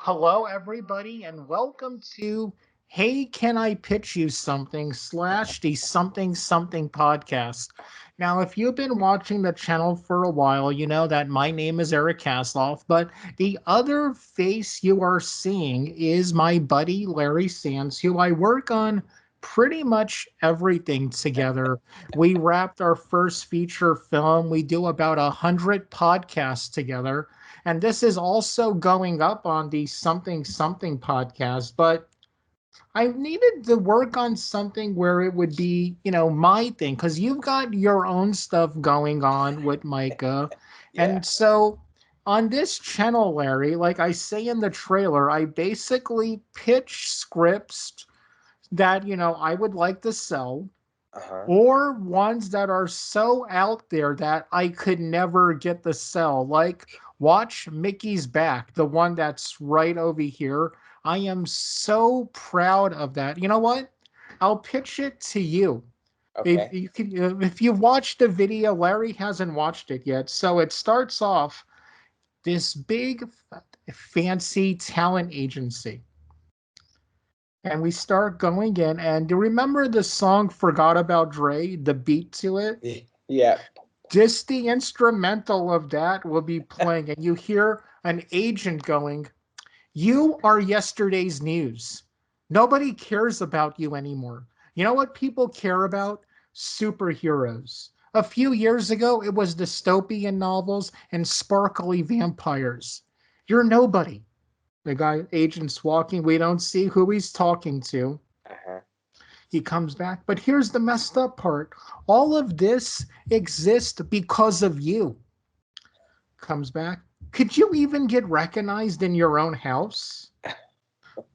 Hello, everybody, and welcome to Hey, Can I Pitch You Something slash the Something Something podcast. Now, if you've been watching the channel for a while, you know that my name is Eric Kasloff, but the other face you are seeing is my buddy Larry Sands, who I work on pretty much everything together. We wrapped our first feature film. We do about 100 podcasts together, and this is also going up on the Something Something podcast, but I needed to work on something where it would be, my thing, because you've got your own stuff going on with Micah. Yeah. And so on this channel, Larry, like I say in the trailer, I basically pitch scripts that, I would like to sell, Uh-huh. or ones that are so out there that I could never get the sell. Like, watch Mickey's Back, the one that's right over here. I am so proud of that. You know what? I'll pitch it to you. If Okay. you can, if you've watched the video, Larry hasn't watched it yet. So it starts off this big, fancy talent agency, and we start going in. And do you remember the song "Forgot About Dre"? The beat to it. Yeah. Just the instrumental of that will be playing, and you hear an agent going, "You are yesterday's news. Nobody cares about you anymore. You know what people care about? Superheroes. A few years ago, it was dystopian novels and sparkly vampires. You're nobody." The guy, agent's walking. We don't see who he's talking to. Uh-huh. He comes back. But here's the messed up part. All of this exists because of you. Comes back. Could you even get recognized in your own house?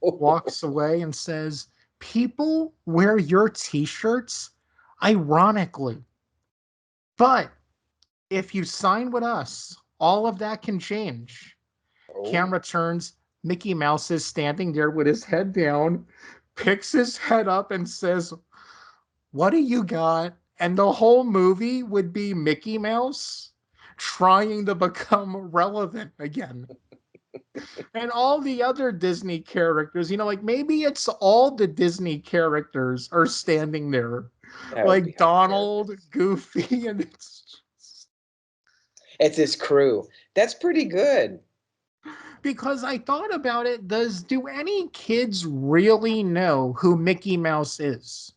Walks away and says, people wear your t-shirts ironically. But if you sign with us, all of that can change. Oh. Camera turns. Mickey Mouse is standing there with his head down, picks his head up and says, what do you got? And the whole movie would be Mickey Mouse trying to become relevant again. And all the other Disney characters, like maybe it's all the Disney characters are standing there, That would be like Donald, hilarious. Goofy, and it's It's his crew. That's pretty good. because I thought about it. Do any kids really know who Mickey Mouse is?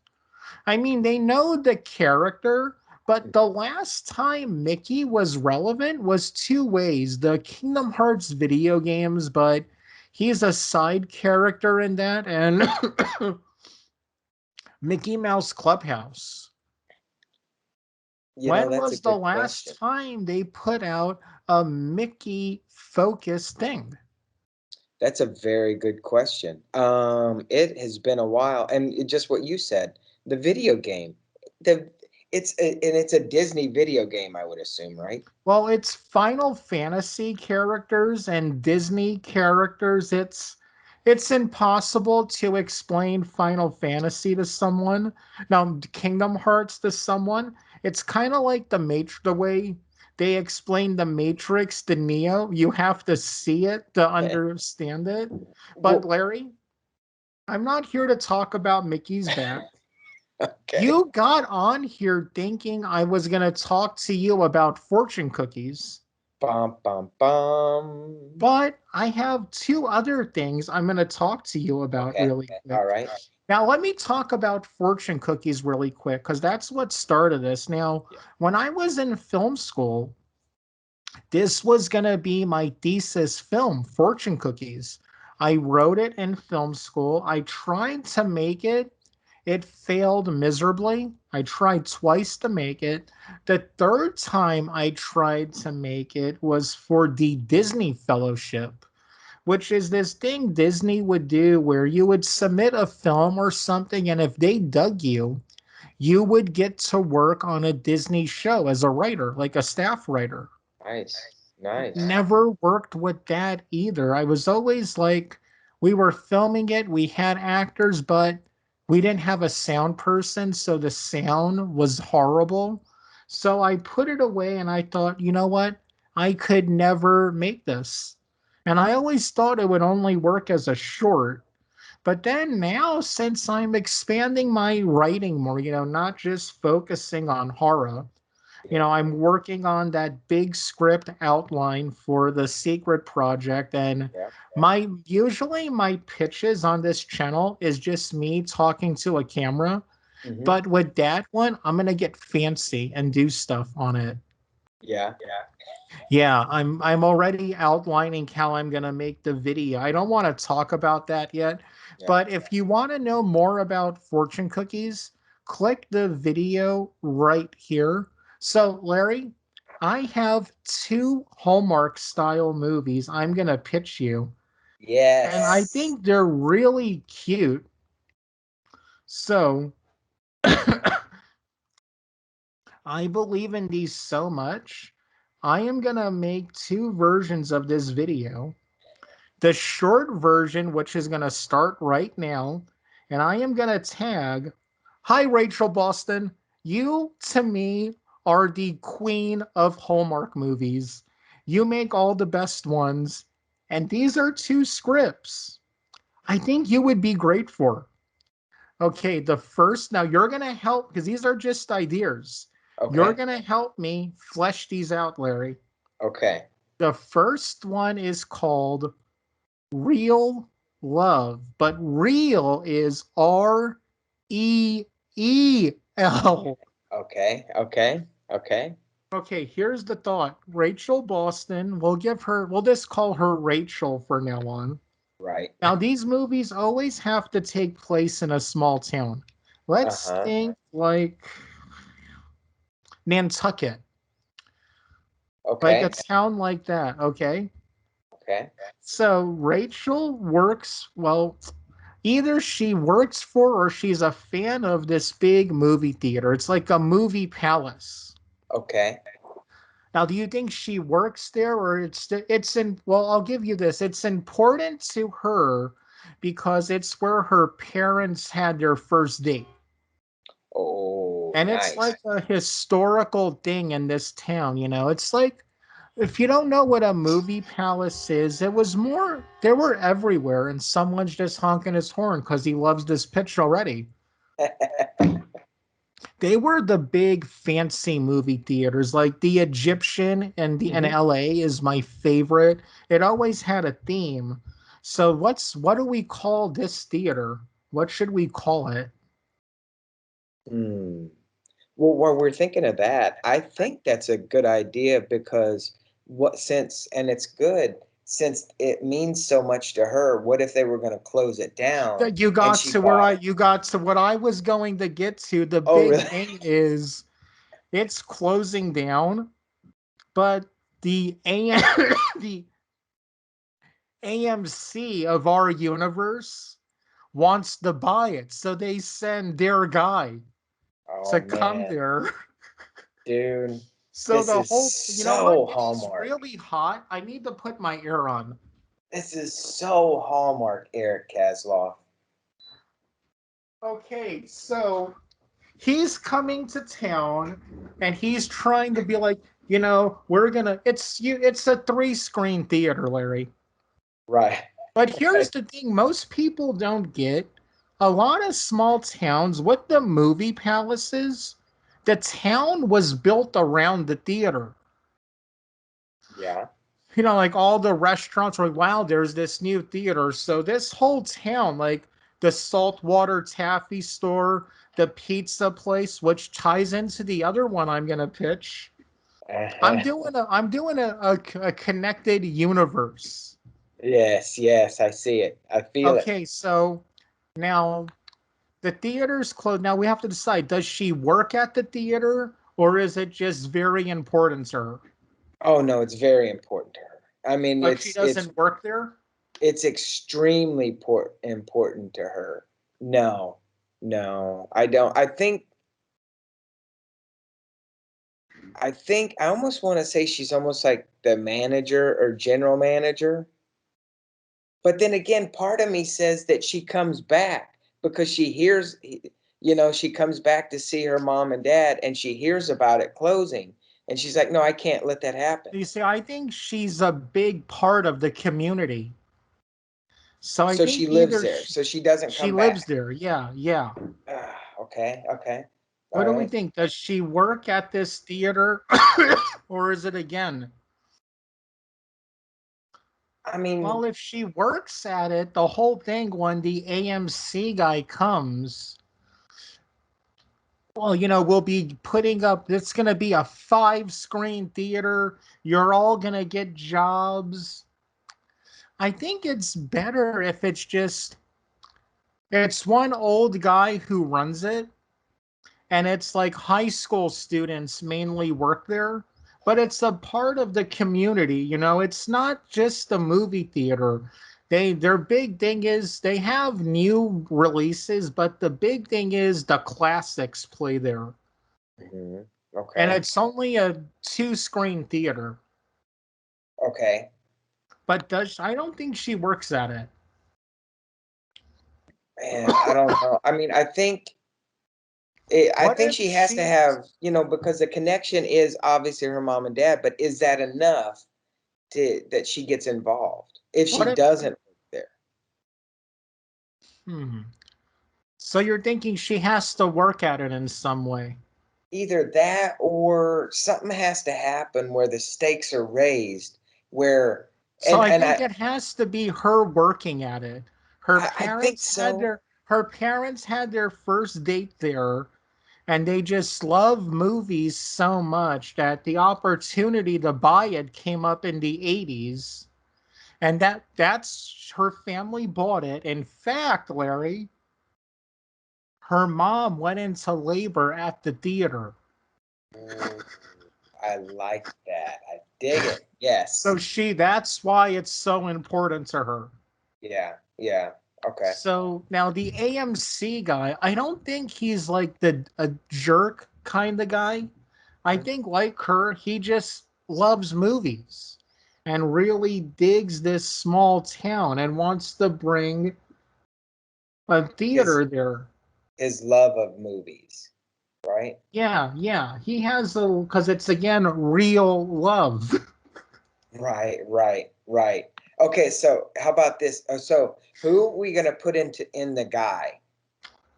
I mean, they know the character, but the last time Mickey was relevant was two ways: the Kingdom Hearts video games, but he's a side character in that, and Mickey Mouse Clubhouse. When That's a was the good last question. time they put out a Mickey focused thing? That's a very good question. It has been a while, and just what you said, the video game, the and it's a Disney video game, I would assume, right? Well, it's Final Fantasy characters and Disney characters. It's impossible to explain Final Fantasy to someone. Now, Kingdom Hearts to someone, it's kind of like the way they explain the Matrix to Neo. You have to see it to understand it. But Well, Larry, I'm not here to talk about Mickey's back. okay. You got on here thinking I was going to talk to you about fortune cookies. Bum bum bum. But I have two other things I'm going to talk to you about Okay. really All quick. right. Now, let me talk about fortune cookies really quick because that's what started this. Now, Yeah. when I was in film school, this was going to be my thesis film, Fortune Cookies. I wrote it in film school. I tried to make it. It failed miserably. I tried twice to make it. The third time I tried to make it was for the Disney Fellowship, which is this thing Disney would do where you would submit a film or something, and if they dug you, you would get to work on a Disney show as a writer, like a staff writer. Nice. Nice. Never worked with that either. I was always like, we were filming it, we had actors, but we didn't have a sound person, so the sound was horrible. So I put it away and I thought, you know what? I could never make this. And I always thought it would only work as a short. But then now, since I'm expanding my writing more, not just focusing on horror, Yeah. I'm working on that big script outline for the secret project. And Yeah. usually my pitches on this channel is just me talking to a camera. Hmm. But with that one, I'm going to get fancy and do stuff on it. Yeah. Yeah, I'm already outlining how I'm going to make the video. I don't want to talk about that yet, Yeah. but if you want to know more about fortune cookies, click the video right here. So, Larry, I have two Hallmark style movies I'm going to pitch you, and I Yes. think they're really cute. So, I believe in these so much. I am going to make two versions of this video. The short version, which is going to start right now, and I am going to tag, "Hi, Rachel Boston. You, to me, are the queen of Hallmark movies. You make all the best ones. And these are two scripts I think you would be great for." Okay, the first, now you're going to help because these are just ideas. You're Okay. going to help me flesh these out, Larry. Okay. The first one is called Real Love, but real is REEL. Okay. Okay. Okay. Okay, here's the thought. Rachel Boston, we'll just call her Rachel for now on. Right. Now, these movies always have to take place in a small town. Let's Uh-huh. think like Nantucket, like a Okay. town like that, okay? Okay. So Rachel works, well, either she works for or she's a fan of this big movie theater. It's like a movie palace. Okay. Now, do you think she works there or it's in well, I'll give you this. It's important to her because it's where her parents had their first date. Oh, And it's nice. like a historical thing in this town, It's like if you don't know what a movie palace is, they were everywhere, and someone's just honking his horn because he loves this pitch already. They were the big fancy movie theaters, like the Egyptian and the in Hmm. LA is my favorite. It always had a theme. So what do we call this theater? What should we call it? Hmm. Well, while we're thinking of that, I think that's a good idea because and it's good since it means so much to her. What if they were going to close it down That and she bought? you got to what I was going to get to. The Oh, big really? thing is it's closing down, but the AM the AMC of our universe wants to buy it. So they send their guy Oh to come man, there. dude, So this the is whole, you know what? so It is Hallmark. really hot. I need to put my ear on. This is so Hallmark, Eric Kasloff. Okay, so he's coming to town and he's trying to be like, we're gonna it's a three-screen theater, Larry. Right, But here's right. the thing most people don't get. A lot of small towns with the movie palaces, the town was built around the theater. Yeah. Like all the restaurants were like, wow, there's this new theater. So this whole town, like the saltwater taffy store, the pizza place, which ties into the other one I'm gonna pitch. Uh-huh. I'm doing a connected universe. Yes, yes, I see it. I feel it. Okay, so now the theater's closed. Now we have to decide, does she work at the theater or is it just very important to her? Oh no, it's very important to her. I mean, Like she doesn't work there? it's extremely important to her. No, no, I don't. I think I almost want to say she's almost like the manager or general manager. But then again, part of me says that she comes back because she comes back to see her mom and dad and she hears about it closing. And she's like, no, I can't let that happen. You see, I think she's a big part of the community. So I So she think lives either there. So she doesn't she come lives back. there. Yeah, yeah. Okay, okay. What All do we right. think? Does she work at this theater or is it again? I mean, Well, if she works at it, the whole thing when the AMC guy comes, well, we'll be putting up, it's going to be a 5 screen theater. You're all going to get jobs. I think it's better if it's one old guy who runs it, and it's like high school students mainly work there, but it's a part of the community. It's not just a movie theater. Their big thing is they have new releases, but the big thing is the classics play there. mhm, And okay, it's only a 2 screen theater. okay. But does I don't think she works at it. Man, I don't know. I mean, I What think if she has to she have, because the connection is obviously her mom and dad, but is that enough that she gets involved if what she if doesn't work there? hmm. So you're thinking she has to work at it in some way. Either that or something has to happen where the stakes are raised, where So I and think it has to be her working at it. Her I think parents had so. their first date there, and they just love movies so much that the opportunity to buy it came up in the 80s, and that's her family bought it. In fact, Larry, her mom went into labor at the theater. Mm, I like that. I dig it. Yes. So that's why it's so important to her. Yeah. Yeah. Okay. So now the AMC guy, I don't think he's like the a jerk kind of guy. I Mhm. think like her, he just loves movies and really digs this small town and wants to bring a His theater there. his love of movies, right? Yeah, yeah. He has a because it's again real love. Right, right, right. Okay, so how about this? So who are we gonna put in the guy?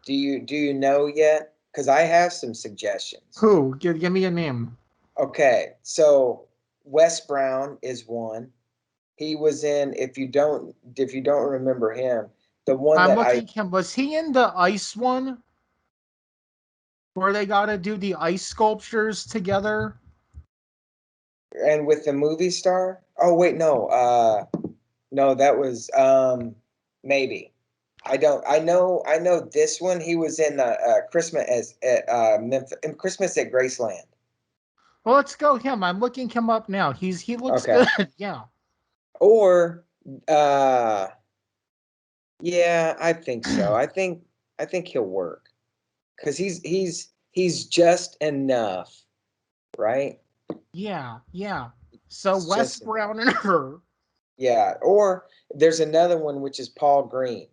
Do you know yet? Because I have some suggestions. Who? Give me a name. Okay, so Wes Brown is one. He was in, if you don't remember him, the one I'm that I looking him. Was he in the ice one where they got to do the ice sculptures together? and with the movie star. Oh wait, no, no, that was maybe. I know this one. He was in Christmas at Memphis, in Christmas at Graceland. Well, let's go him. I'm looking him up now. He looks Okay. good. Yeah. Or uh yeah, I think so. I think he'll work because he's just enough, right? Yeah, yeah. So It's Wes just enough. Brown and her. Yeah. Or there's another one which is Paul Green,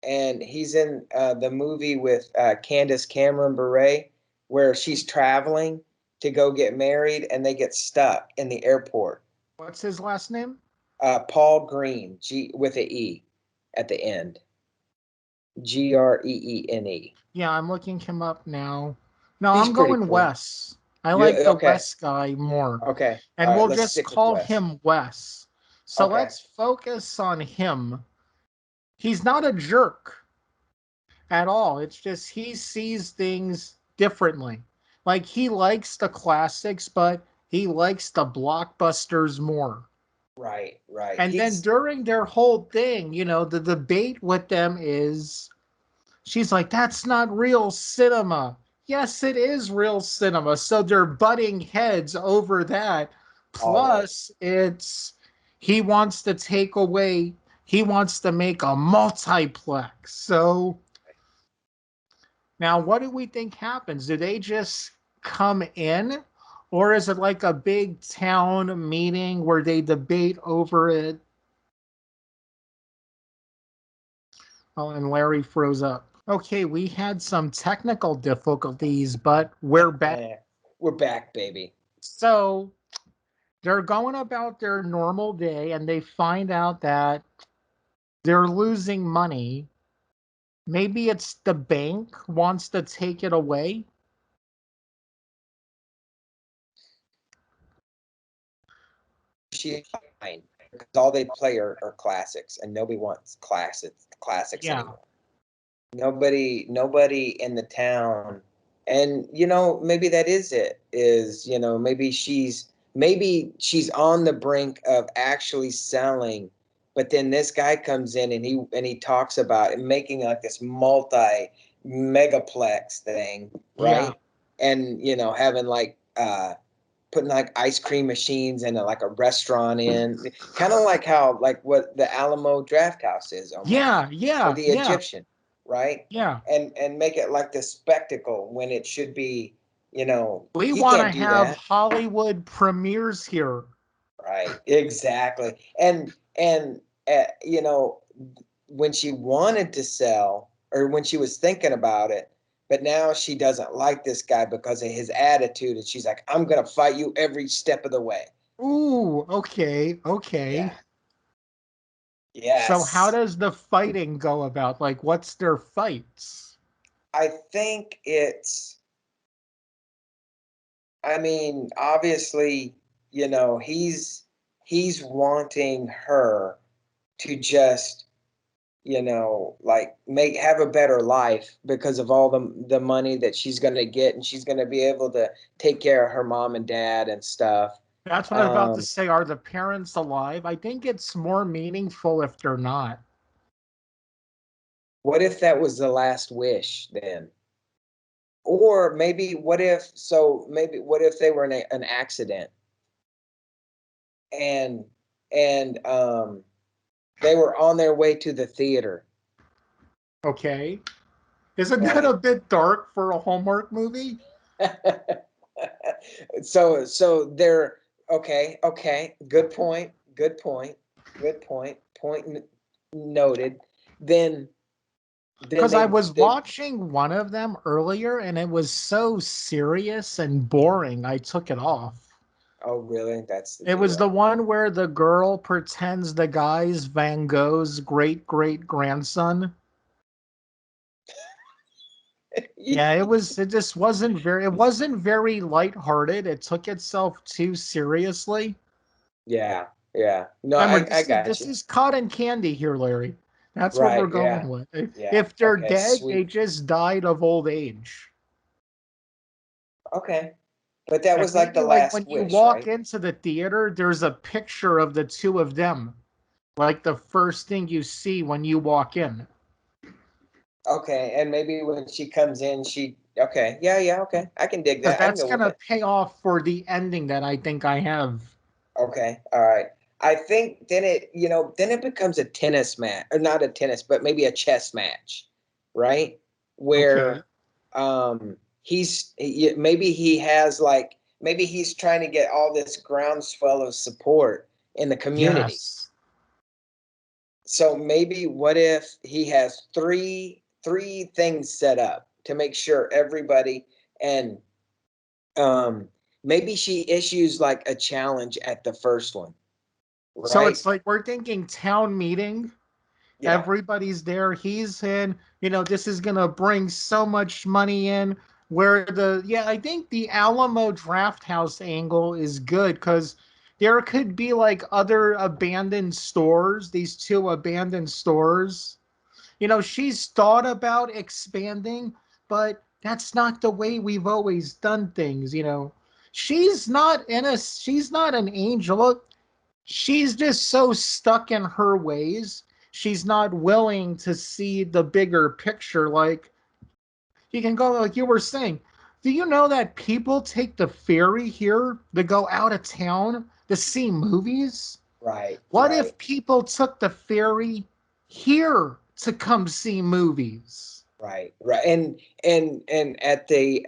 and he's in the movie with Candace Cameron Bure, where she's traveling to go get married, and they get stuck in the airport. What's his last name? Paul Green, G with a E at the end. Greene. Yeah, I'm looking him up now. No, He's I'm pretty going cool. Wes. I You like the okay? Wes guy more. Okay. All And right. we'll Let's just stick with call Wes. him Wes. So Okay. let's focus on him. He's not a jerk at all. It's just he sees things differently. Like he likes the classics, but he likes the blockbusters more. Right. Right. And then He's during their whole thing, the debate with them is she's like, that's not real cinema. Yes, it is real cinema. So they're butting heads over that. always. Plus, he wants to take away, he wants to make a multiplex. So now what do we think happens? Do they just come in? Or is it like a big town meeting where they debate over it? Oh, and Larry froze up. Okay, we had some technical difficulties, but we're back. We're back, baby. So they're going about their normal day and they find out that they're losing money. Maybe it's the bank wants to take it away. She's fine because all they play are classics, and nobody wants classics Yeah. anymore. Nobody in the town, and maybe that is it. Is maybe she's on the brink of actually selling, but then this guy comes in and he talks about it, making like this multi megaplex thing, Yeah. right? And having like putting like ice cream machines and like a restaurant in, kind of like how like what the Alamo Draft House is almost Yeah. for Yeah. the Yeah. Egyptian, right? Yeah. And make it like the spectacle when it should be, We he want to can't do have that, Hollywood premieres here. right? Exactly. And when she wanted to sell or when she was thinking about it, but now she doesn't like this guy because of his attitude, and she's like, I'm gonna fight you every step of the way. Ooh, okay. Okay. Yeah. So how Yes. does the fighting go about? Like what's their fights? I think I mean, obviously, he's wanting her to just, like have a better life because of all the money that she's going to get, and she's going to be able to take care of her mom and dad and stuff. That's what I was about to Um, say. Are the parents alive? I think it's more meaningful if they're not. what if that was the last wish then? Or maybe what if they were in an accident, and and they were on their way to the theater, Okay. Isn't that a right? bit dark for a Hallmark movie? So they're okay, good point, noted. Then then Because I they was they watching one of them earlier and it was so serious and boring, I took it off. Oh, really? That's the It was the deal. one where the girl pretends the guy's Van Gogh's great great grandson. Yeah, it just wasn't very lighthearted. It took itself too seriously. Yeah, yeah. No, Remember, I this is got this you. is cotton candy here, Larry. That's what we're Right, going yeah, with. yeah. If they're Okay, dead, they sweet. just died of old age. Okay, but that Like was like maybe the like when last you wish, walk right? into the theater, there's a picture of the two of them, like the first thing you see when you walk in. Okay, and maybe when she comes in, okay, yeah, yeah, okay. I can dig Because that. I can that's go with gonna it. pay off for the ending that I think I have. Okay, all right. I think then it becomes a tennis match, or not a tennis, but maybe a chess match, right? Okay. Where maybe he has like maybe he's trying to get all this groundswell of support in the community. Yes. So maybe what if he has three things set up to make sure everybody, and um maybe she issues like a challenge at the first one, So it's right? like we're thinking town meeting. Yeah. Everybody's there. He's in. This is gonna bring so much money in. Where I think the Alamo Draft House angle is good because there could be like other abandoned stores. These two abandoned stores. She's thought about expanding, but that's not the way we've always done things. She's not an angel. She's just so stuck in her ways. She's not willing to see the bigger picture. Like, you can go, like you were saying, do you know that people take the ferry here to go out of town to see movies? Right, What right, if people took the ferry here to come see movies? right. And at the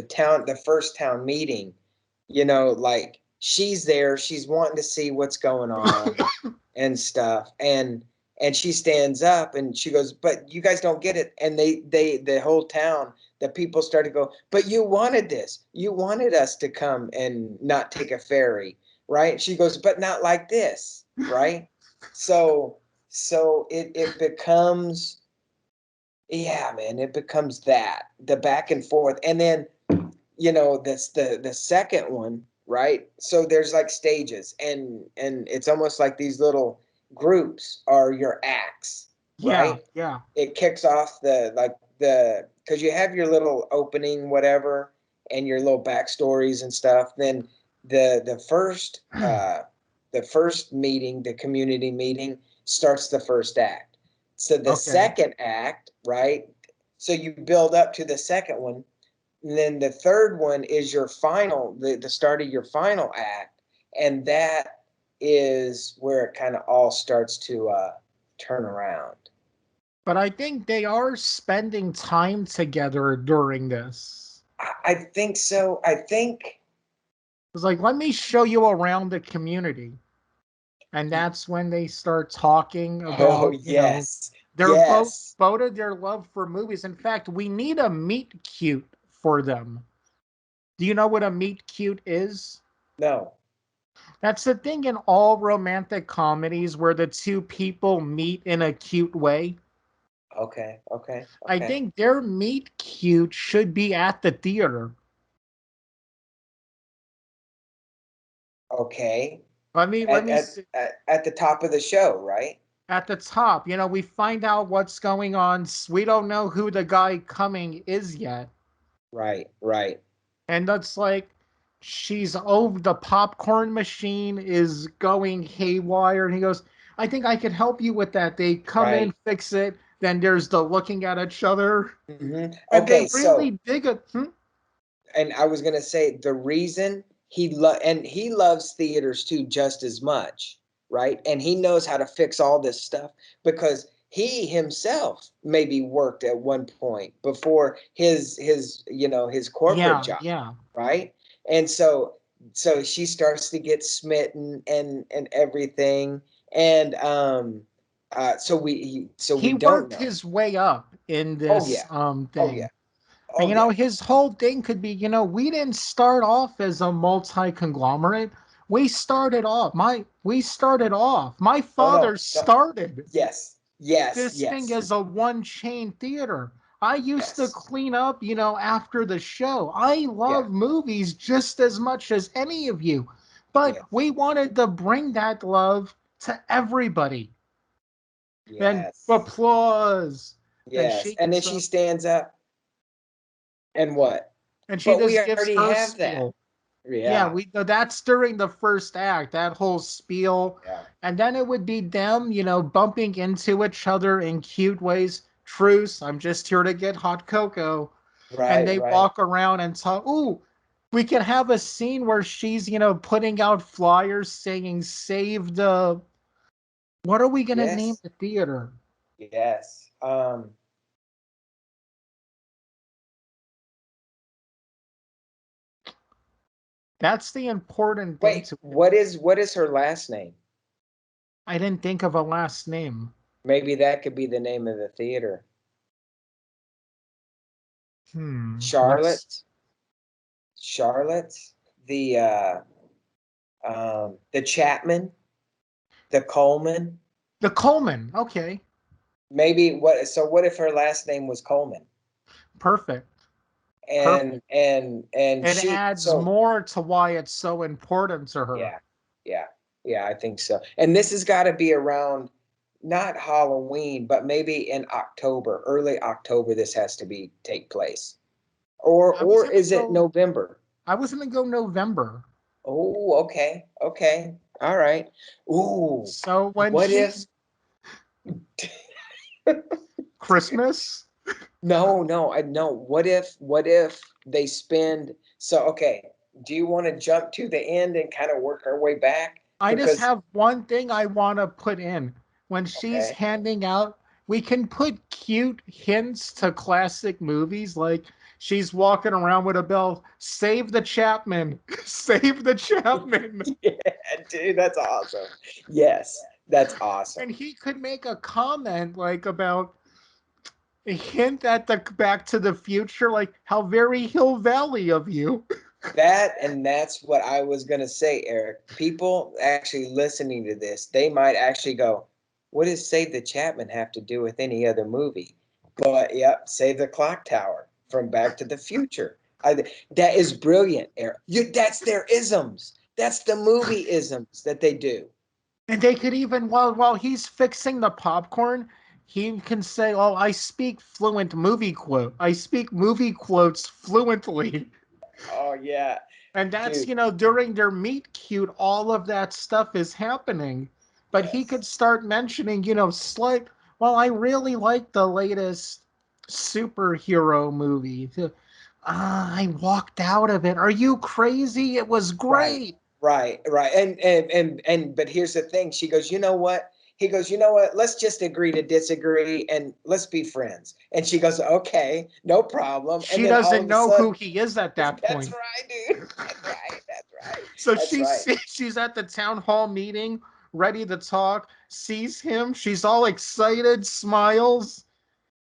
town, the first town meeting, like she's there, she's wanting to see what's going on and stuff. and she stands up and she goes, but you guys don't get it. And the whole town, the people start to go, but you wanted this. You wanted us to come and not take a ferry, right? She goes, but not like this, right? So it becomes, yeah, man, it becomes that the back and forth. And then, that's the second one, right? So there's like stages, and it's almost like these little groups are your acts, Yeah, right? yeah. It kicks off the because you have your little opening, whatever, and your little backstories and stuff. Then the first meeting, the community meeting, starts the first act. So the Okay. second act, right? So you build up to the second one, and then the third one is your final, the start of your final act, and that is where it kind of all starts to turn around. But I think they are spending time together during this. I think so. I think. It's like, let me show you around the community. And that's when they start talking Oh, about, yes, their both yes. voted their love for movies. In fact, we need a meet cute for them. Do you know what a meet cute is? No. That's the thing in all romantic comedies where the two people meet in a cute way. Okay. Okay. I Okay. think their meet cute should be at the theater. Okay. Let me see. At the top of the show, right? At the top, we find out what's going on. We don't know who the guy coming is yet. Right. Right. And that's like, she's over, the popcorn machine is going haywire. And he goes, I think I could help you with that. They come in, Right. fix it. Then there's the looking at each other. And they Okay. So, really dig it. and I was gonna say the reason he loves theaters too just as much, right? And he knows how to fix all this stuff because he himself maybe worked at one point before his corporate Yeah, job, yeah. right? And so she starts to get smitten and everything, and so we He don't worked know. his way up in Oh this yeah, oh yeah, thing. And oh yeah, his whole thing could be, we didn't start off as a multi conglomerate. We started off. My no no father no. started Yes, yes, this thing yes, as a one chain theater. I used to yes. clean up, after the show. I Yeah, love movies just as much as any of you, but yes, we wanted to bring that love to everybody. Then yes, applause. Then yes. she And then gets she up stands up and what? and she But we just gives already her have that. spiel. Yeah, Yeah, that's during the first act, that whole spiel. yeah. And then it would be them, bumping into each other in cute ways. Truce, I'm just here to get hot cocoa. And Right, they right. walk around and talk. Ooh, we can have a scene where she's, putting out flyers saying, save the. What are we going to name Yes, the theater? yes. That's the important thing Wait, to it. what is her last name? I didn't think of a last name. Maybe that could be the name of the theater. Let's. Charlotte, Charlotte, the Chapman, the Coleman. The Coleman. Okay, Maybe what? So what if her last name was Coleman? perfect. And Perfect. and It she adds so more to why it's so important to her. yeah, yeah, yeah, I think so. And this has got to be around not Halloween, but maybe in October, early October. This has to be take place, or I was or gonna is it go. November? I was gonna go November. Oh, okay, okay, all right. Ooh, So when what if? she's Christmas, No, no, I no. What if they spend? So okay, do you want to jump to the end and kind of work our way back? I just Because have one thing I want to put in. When she's okay, handing out, we can put cute hints to classic movies, like she's walking around with a bell. Save the Chapman. Save the Chapman. yeah, dude, that's awesome. Yes, That's awesome. And he could make a comment like about a hint at the Back to the Future, like how very Hill Valley of you. That's what I was gonna say, Eric. People actually listening to this, they might actually go, "What does Save the Chapman have to do with any other movie?" But yep, Save the Clock Tower from Back to the Future. That is brilliant, Eric. That's their isms. That's the movie isms that they do. And they could even while he's fixing the popcorn, he can say, "Oh, I speak fluent movie quote. I speak movie quotes fluently." Oh yeah, And that's, dude. during their meet cute, all of that stuff is happening. But he Yes. could start mentioning, slight, well, I really like the latest superhero movie. I walked out of it. Are you crazy? It was Right, great. right. And but here's the thing. She goes, you know what? He goes, you know what? Let's just agree to disagree and let's be friends. And she goes, okay, no problem. And She then all doesn't of a know sudden, who he is at that that's point. right, dude. That's right. That's right. So That's right. she's at the town hall meeting, ready to talk, sees him, she's all excited, smiles,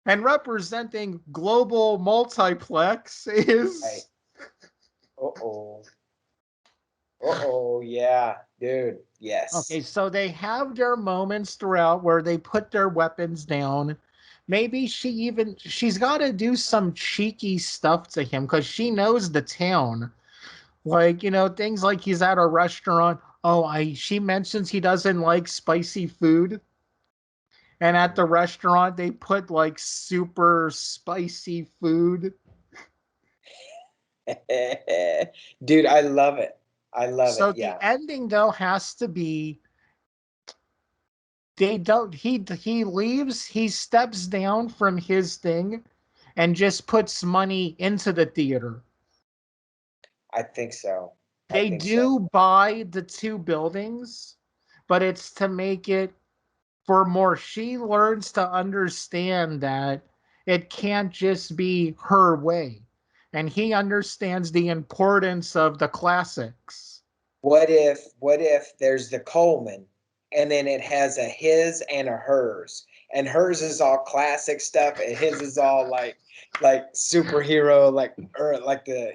and representing Global Multiplex Right. is Uh-oh. Uh-oh. Yeah, dude. okay. Yes. So they have their moments throughout where they put their weapons down. Maybe she's got to do some cheeky stuff to him because she knows the town. Like, things like he's at a restaurant. Oh, I she mentions he doesn't like spicy food. And at the restaurant, they put like super spicy food. Dude, I love it. I love it. So the Yeah. ending though has to be they don't he leaves, he steps down from his thing and just puts money into the theater. I think so. I They think so. do buy the two buildings, but it's to make it for more. She learns to understand that it can't just be her way. And he understands the importance of the classics. What if there's the Coleman and then it has a his and a hers, and hers is all classic stuff and his is all like superhero, like, or like the,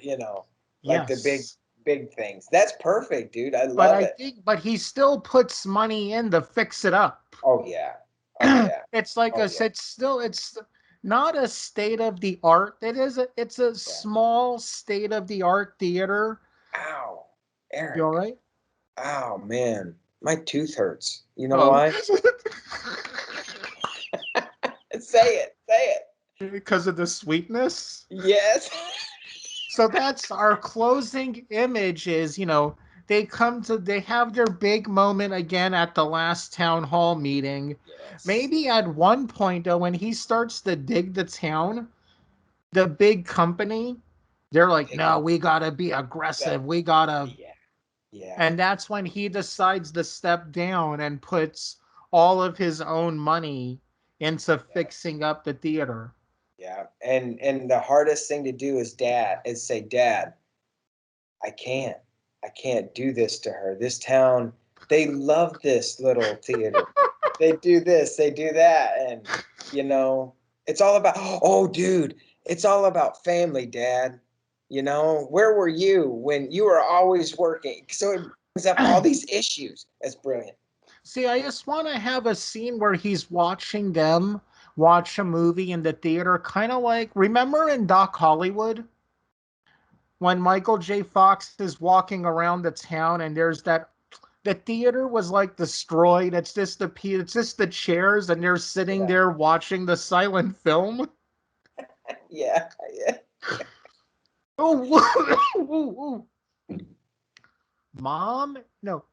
like the big Yes. big things. That's perfect, dude. I But love I it. think, but he still puts money in to fix it up. Oh yeah. Oh yeah. It's like Oh yeah. it's not a state of the art. It's a Yeah. small state of the art theater. Ow. You all Eric. right? Oh man. My tooth hurts. You know Oh, why? Say it. Say it. because of the sweetness. Yes. So that's our closing image is, they have their big moment again at the last town hall meeting. Yes. Maybe at one point though, when he starts to dig the town, the big company, they're like, They no, come. we gotta be Got. aggressive. We gotta, Yeah. Yeah. and that's when he decides to step down and puts all of his own money into Yes. fixing up the theater. Yeah. And the hardest thing to do is say, Dad, I can't. I can't do this to her. This town, they love this little theater. They do this, they do that, and you know, it's all about, oh dude, it's all about family, Dad. Where were you when you were always working? So it brings up all these issues. That's brilliant. See, I just want to have a scene where he's watching them watch a movie in the theater, kind of like, remember in Doc Hollywood when Michael J. Fox is walking around the town and there's the theater was like destroyed. It's just the chairs and they're sitting Yeah. there watching the silent film. Yeah. Yeah. Oh, mom, no,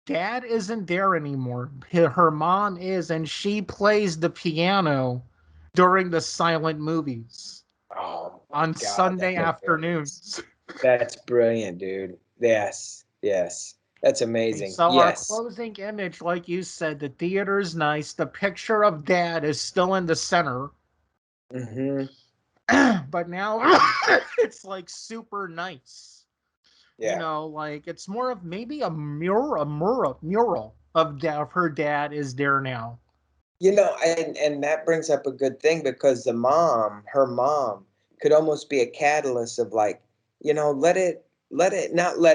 dad isn't there anymore. Her mom is, and she plays the piano during the silent movies Oh my on God, Sunday that's hilarious. afternoons. That's brilliant, dude. Yes, yes. That's Okay, amazing. so our Yes. closing image, like you said, the theater is nice. The picture of dad is still in the center, Mm-hmm. but now it's like super nice. Yeah. Like it's more of maybe a mural, of her dad is there now. And that brings up a good thing because her mom, could almost be a catalyst of like, not let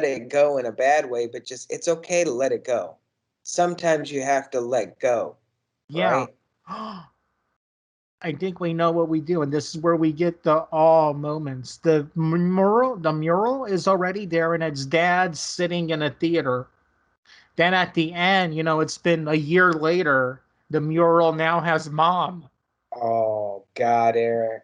it go in a bad way, but just it's okay to let it go. Sometimes you have to let go, Yeah. right? I think we know what we do, and this is where we get the awe moments. The mural is already there, and it's dad sitting in a theater. Then at the end, it's been a year later. The mural now has mom. Oh God, Eric.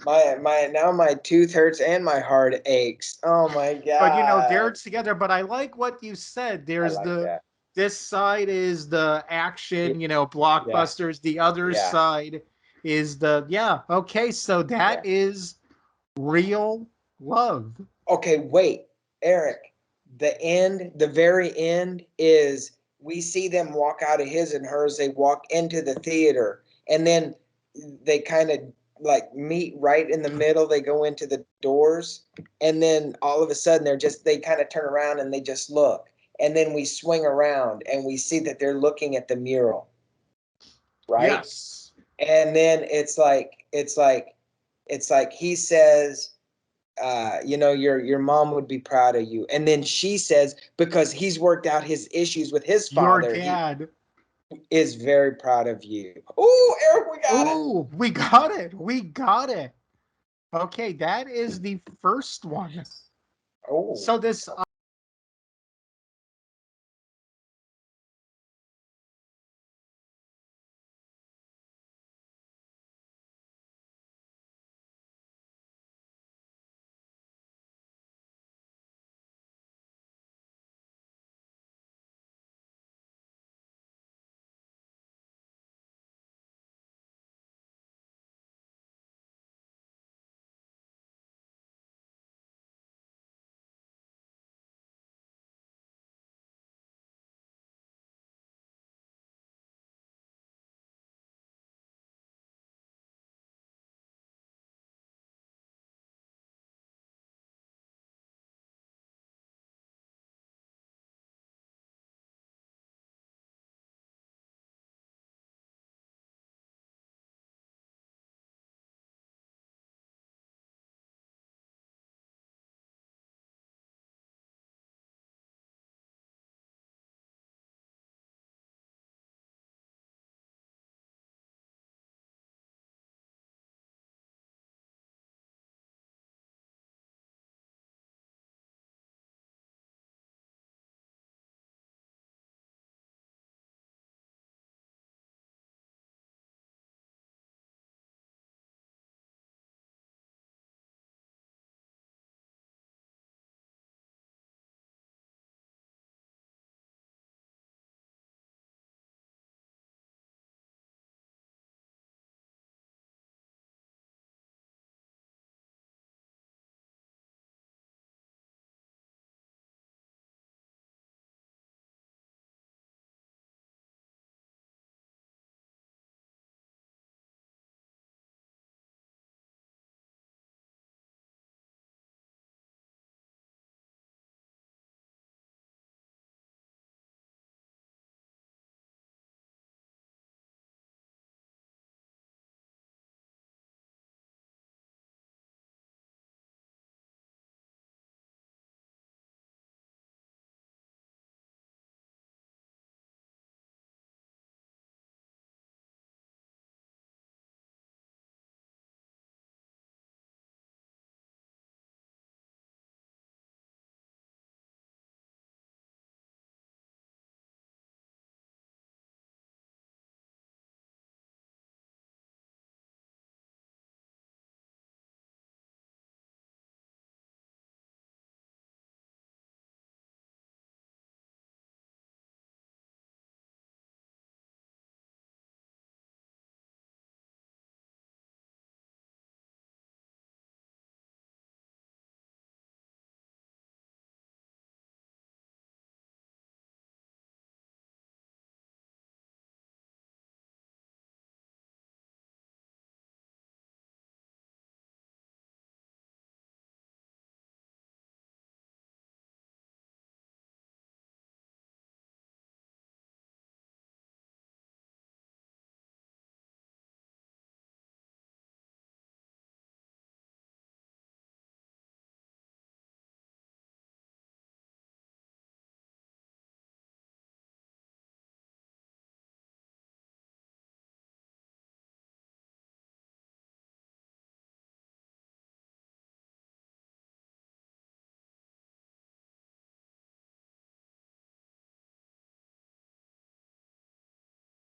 My now my tooth hurts and my heart aches. Oh my But they're God. together. But I like what you said. I There's like the that. this side is the action, Yeah, blockbusters. The other yeah, side is the yeah. Okay, so that yeah. is real love. Okay, wait, Eric. The very end is we see them walk out of his and hers. They walk into the theater, and then they kind of like meet right in the middle. They go into the doors, and then all of a sudden they kind of turn around and they just look, and then we swing around and we see that they're looking at the mural, right? Yes. And then it's like he says, your mom would be proud of you. And then she says, because he's worked out his issues with his Your father, he dad. is very proud of you. Oh, Eric, we got it. Oh, we got it. We got it. Okay, that is the first one. Oh, So this